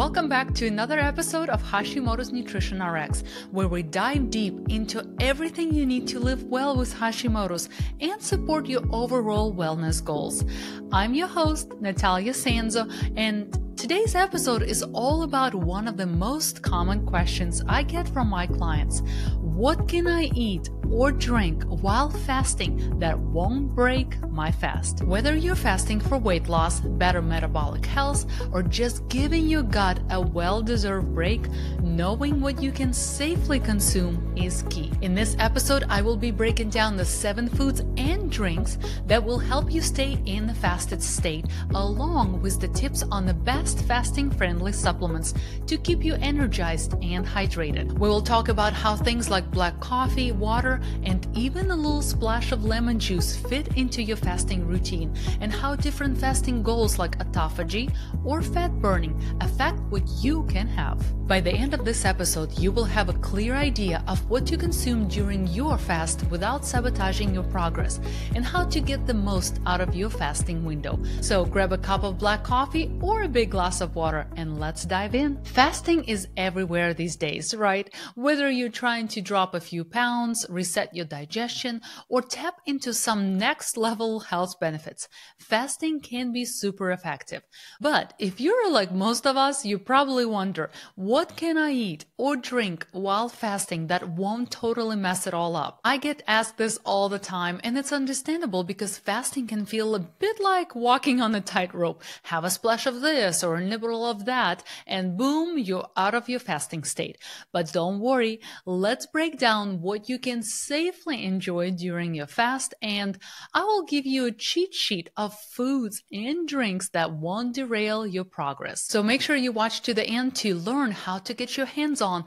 Welcome back to another episode of Hashimoto's Nutrition RX, where we dive deep into everything you need to live well with Hashimoto's and support your overall wellness goals. I'm your host, Nataliia Sanzo, and today's episode is all about one of the most common questions I get from my clients. What can I eat or drink while fasting that won't break my fast? Whether you're fasting for weight loss, better metabolic health, or just giving your gut a well-deserved break, knowing what you can safely consume is key. In this episode, I will be breaking down the 7 foods and drinks that will help you stay in the fasted state, along with the tips on the best fasting-friendly supplements to keep you energized and hydrated. We will talk about how things like black coffee, water, and even a little splash of lemon juice fit into your fasting routine, and how different fasting goals like autophagy or fat burning affect what you can have. By the end of this episode, you will have a clear idea of what to consume during your fast without sabotaging your progress, and how to get the most out of your fasting window. So grab a cup of black coffee or a big glass of water and let's dive in. Fasting is everywhere these days, right? Whether you're trying to drop a few pounds, reset your digestion, or tap into some next level health benefits, fasting can be super effective. But if you're like most of us, you probably wonder, what can I eat or drink while fasting that won't totally mess it all up? I get asked this all the time, and it's understandable because fasting can feel a bit like walking on a tightrope. Have a splash of this or a nibble of that, and boom, you're out of your fasting state. But don't worry, let's break down what you can safely enjoy during your fast, and I will give you a cheat sheet of foods and drinks that won't derail your progress. So make sure you watch to the end to learn how to get your hands on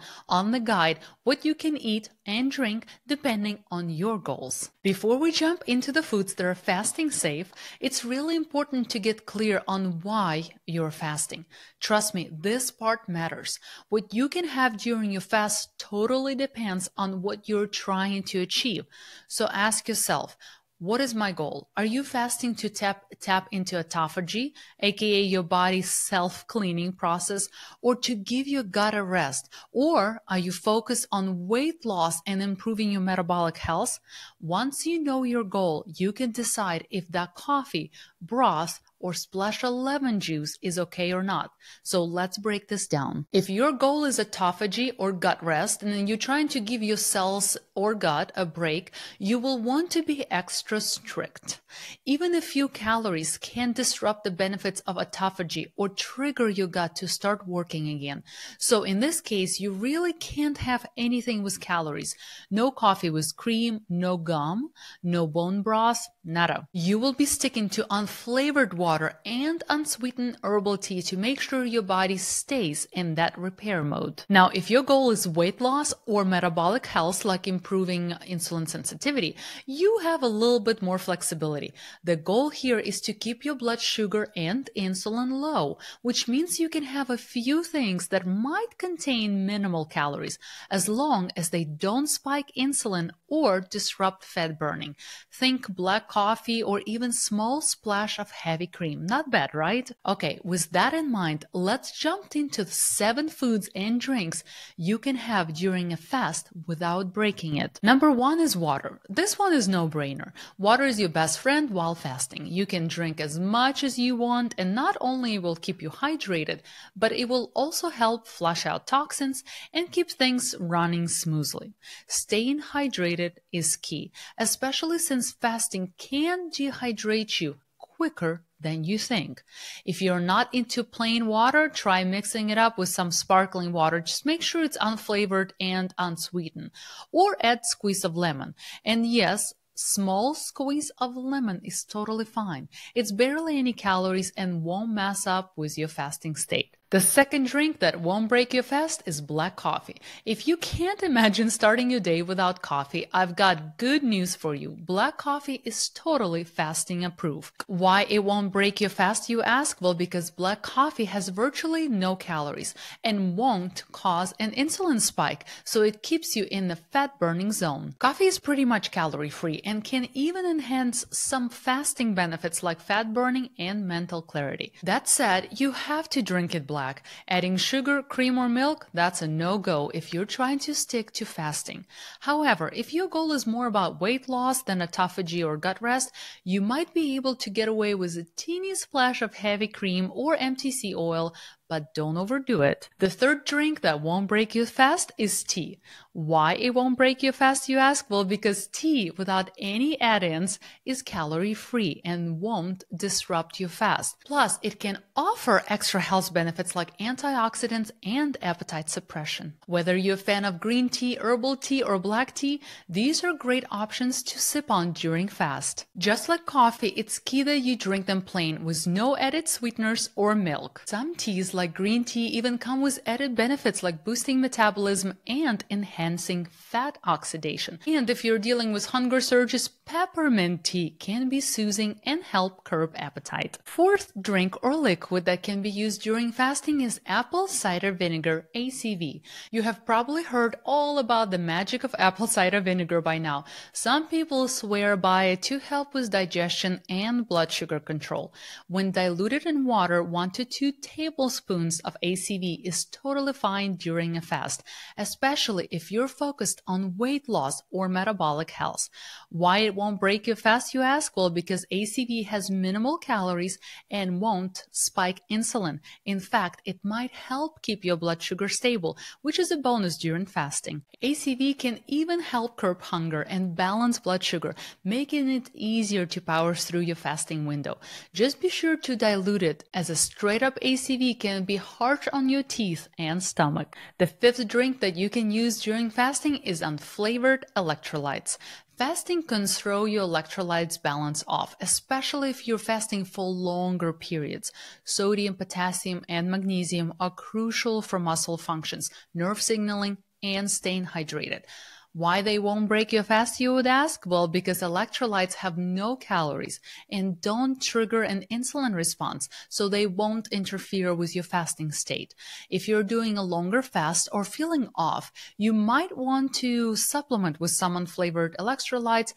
the guide, what you can eat and drink depending on your goals. Before we jump into the foods that are fasting safe, it's really important to get clear on why you're fasting. Trust me, this part matters. What you can have during your fast totally depends on what you're trying to achieve. So ask yourself, what is my goal? Are you fasting to tap into autophagy, aka your body's self-cleaning process, or to give your gut a rest? Or are you focused on weight loss and improving your metabolic health? Once you know your goal, you can decide if that coffee, broth, or splash of lemon juice is okay or not. So let's break this down. If your goal is autophagy or gut rest, and then you're trying to give your cells or gut a break, you will want to be extra strict. Even a few calories can disrupt the benefits of autophagy or trigger your gut to start working again. So in this case, you really can't have anything with calories. No coffee with cream, no gum, no bone broth, nada. You will be sticking to unflavored water and unsweetened herbal tea to make sure your body stays in that repair mode. Now, if your goal is weight loss or metabolic health, like improving insulin sensitivity, you have a little bit more flexibility. The goal here is to keep your blood sugar and insulin low, which means you can have a few things that might contain minimal calories, as long as they don't spike insulin or disrupt fat burning. Think black coffee or even small splash of heavy cream. Not bad, right? Okay, with that in mind, let's jump into the 7 foods and drinks you can have during a fast without breaking it. Number 1 is water. This one is no-brainer. Water is your best friend while fasting. You can drink as much as you want, and not only will keep you hydrated, but it will also help flush out toxins and keep things running smoothly. Staying hydrated is key, especially since fasting can dehydrate you quicker than you think. If you're not into plain water, try mixing it up with some sparkling water. Just make sure it's unflavored and unsweetened, or add squeeze of lemon. And yes, small squeeze of lemon is totally fine. It's barely any calories and won't mess up with your fasting state. The second drink that won't break your fast is black coffee. If you can't imagine starting your day without coffee, I've got good news for you. Black coffee is totally fasting approved. Why it won't break your fast, you ask? Well, because black coffee has virtually no calories and won't cause an insulin spike, so it keeps you in the fat burning zone. Coffee is pretty much calorie free and can even enhance some fasting benefits like fat burning and mental clarity. That said, you have to drink it black. black. Adding sugar, cream, or milk, that's a no-go if you're trying to stick to fasting. However, if your goal is more about weight loss than autophagy or gut rest, you might be able to get away with a teeny splash of heavy cream or MCT oil, but don't overdo it. The third drink that won't break your fast is tea. Why it won't break your fast, you ask? Well, because tea without any add-ins is calorie-free and won't disrupt your fast. Plus, it can offer extra health benefits like antioxidants and appetite suppression. Whether you're a fan of green tea, herbal tea, or black tea, these are great options to sip on during fast. Just like coffee, it's key that you drink them plain with no added sweeteners or milk. Some teas like green tea even come with added benefits like boosting metabolism and enhancing fat oxidation. And if you're dealing with hunger surges, peppermint tea can be soothing and help curb appetite. Fourth drink or liquid that can be used during fasting is apple cider vinegar, ACV. You have probably heard all about the magic of apple cider vinegar by now. Some people swear by it to help with digestion and blood sugar control. When diluted in water, 1 to 2 tablespoons of ACV is totally fine during a fast, especially if you're focused on weight loss or metabolic health. Why it won't break your fast, you ask? Well, because ACV has minimal calories and won't spike insulin. In fact, it might help keep your blood sugar stable, which is a bonus during fasting. ACV can even help curb hunger and balance blood sugar, making it easier to power through your fasting window. Just be sure to dilute it, as a straight-up ACV can be harsh on your teeth and stomach. The fifth drink that you can use during fasting is unflavored electrolytes. Fasting can throw your electrolytes balance off, especially if you're fasting for longer periods. Sodium, potassium, and magnesium are crucial for muscle functions, nerve signaling, and staying hydrated. Why they won't break your fast, you would ask? Well, because electrolytes have no calories and don't trigger an insulin response, so they won't interfere with your fasting state. If you're doing a longer fast or feeling off, you might want to supplement with some unflavored electrolytes,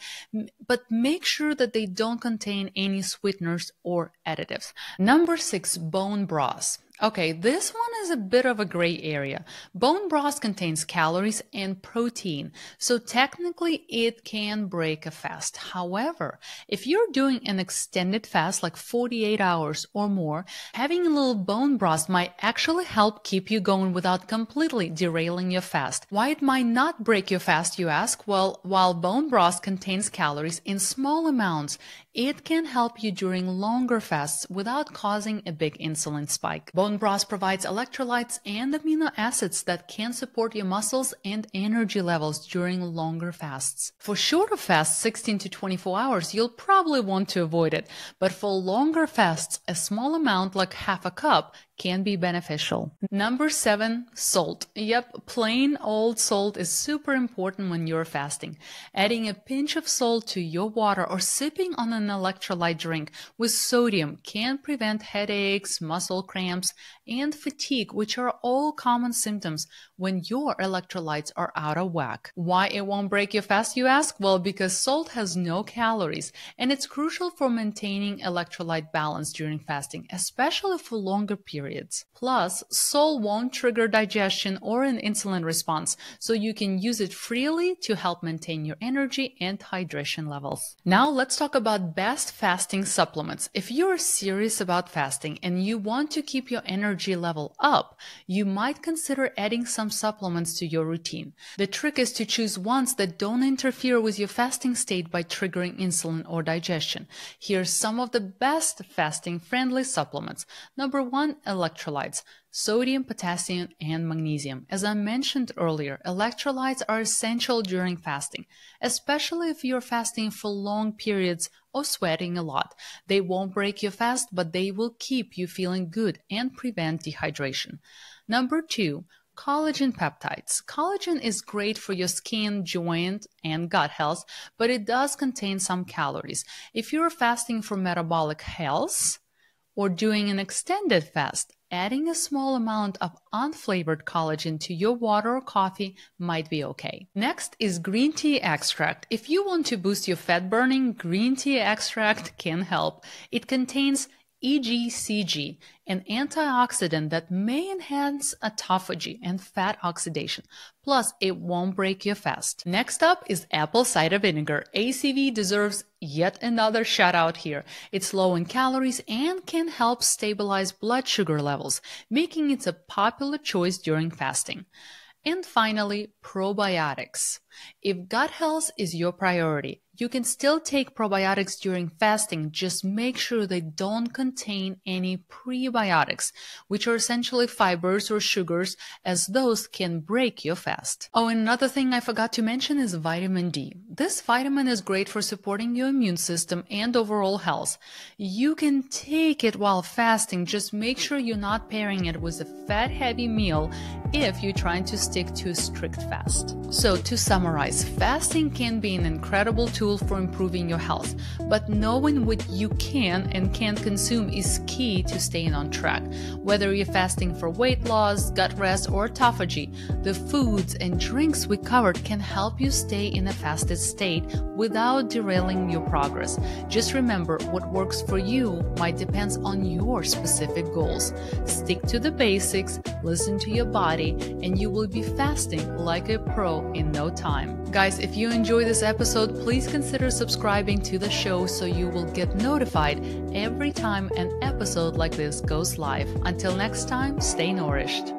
but make sure that they don't contain any sweeteners or additives. Number 6, bone broth. Okay, this one is a bit of a gray area. Bone broth contains calories and protein, so technically it can break a fast. However, if you're doing an extended fast like 48 hours or more, having a little bone broth might actually help keep you going without completely derailing your fast. Why it might not break your fast, you ask? Well, while bone broth contains calories in small amounts, it can help you during longer fasts without causing a big insulin spike. Bone broth provides electrolytes and amino acids that can support your muscles and energy levels during longer fasts. For shorter fasts, 16 to 24 hours, you'll probably want to avoid it. But for longer fasts, a small amount like half a cup can be beneficial. Number 7, salt. Yep, plain old salt is super important when you're fasting. Adding a pinch of salt to your water or sipping on an electrolyte drink with sodium can prevent headaches, muscle cramps, and fatigue, which are all common symptoms when your electrolytes are out of whack. Why it won't break your fast, you ask? Well, because salt has no calories, and it's crucial for maintaining electrolyte balance during fasting, especially for longer periods. Plus, salt won't trigger digestion or an insulin response, so you can use it freely to help maintain your energy and hydration levels. Now let's talk about best fasting supplements. If you're serious about fasting and you want to keep your energy level up, you might consider adding some supplements to your routine. The trick is to choose ones that don't interfere with your fasting state by triggering insulin or digestion. Here's some of the best fasting-friendly supplements. Number 1, electrolytes. Sodium, potassium, and magnesium. As I mentioned earlier, electrolytes are essential during fasting, especially if you're fasting for long periods or sweating a lot. They won't break your fast, but they will keep you feeling good and prevent dehydration. Number 2, collagen peptides. Collagen is great for your skin, joint, and gut health, but it does contain some calories. If you're fasting for metabolic health or doing an extended fast, adding a small amount of unflavored collagen to your water or coffee might be okay. Next is green tea extract. If you want to boost your fat burning, green tea extract can help. It contains EGCG, an antioxidant that may enhance autophagy and fat oxidation. Plus, it won't break your fast. Next up is apple cider vinegar. ACV deserves yet another shout out here. It's low in calories and can help stabilize blood sugar levels, making it a popular choice during fasting. And finally, probiotics. If gut health is your priority, you can still take probiotics during fasting. Just make sure they don't contain any prebiotics, which are essentially fibers or sugars, as those can break your fast. Oh, and another thing I forgot to mention is vitamin D. This vitamin is great for supporting your immune system and overall health. You can take it while fasting. Just make sure you're not pairing it with a fat-heavy meal if you're trying to stick to a strict fast. So to summarize, fasting can be an incredible tool for improving your health, but knowing what you can and can't consume is key to staying on track. Whether you're fasting for weight loss, gut rest, or autophagy, the foods and drinks we covered can help you stay in a fasted state without derailing your progress. Just remember, what works for you might depend on your specific goals. Stick to the basics, listen to your body, and you will be fasting like a pro in no time. Guys, if you enjoyed this episode, please consider subscribing to the show so you will get notified every time an episode like this goes live. Until next time, stay nourished.